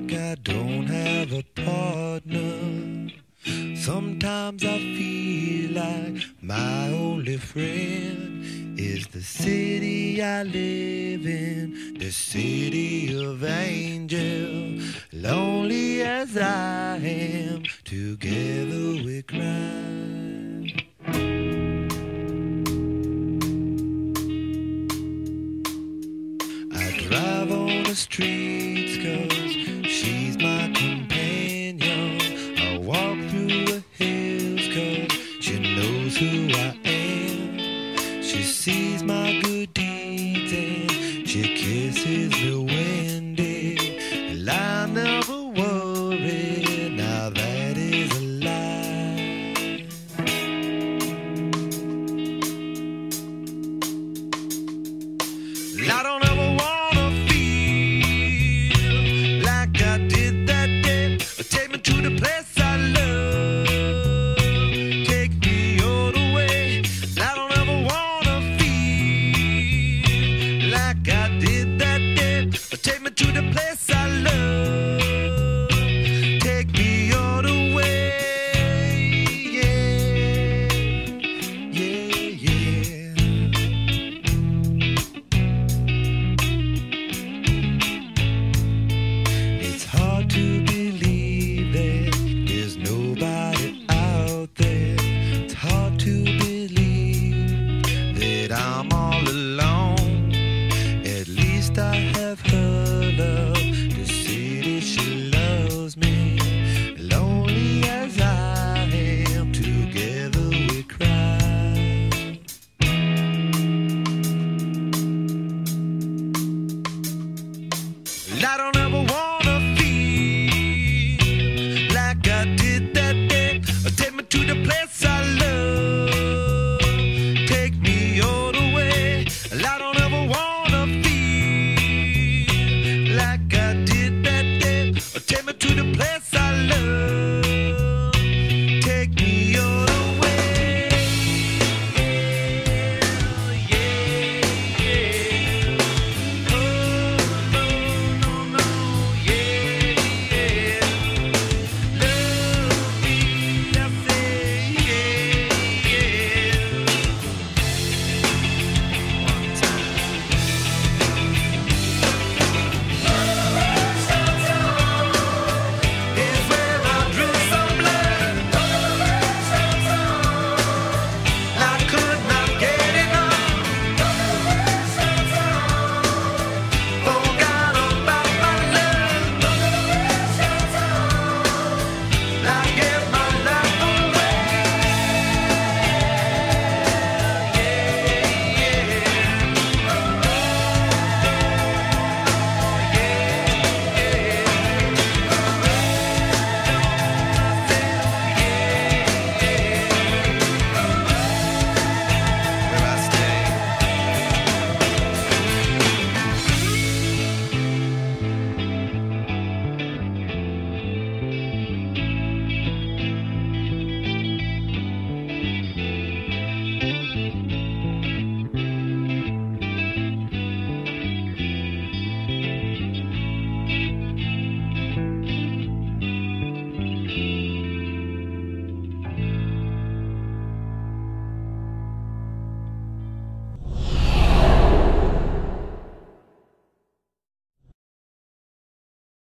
like I don't have a partner. Sometimes I feel like my only friend is the city I live in, the city of angels. Lonely as I am, together we cry. I drive on the streets 'cause she's my companion. I walk through the hills 'cause she knows who I am. She sees my good deeds and she kisses me windy. And I never worry, now that is a lie. I don't ever wanna feel like I did that day. Take me to the place I love, take me all the way. I don't ever wanna feel like I did that day. Take me to the place I love, take me all the way. Yeah, yeah, yeah. It's hard to believe that there's nobody out there. It's hard to believe that I'm all alone. At least I have her love, the city she loves me. Lonely as I am, together we cry. I don't ever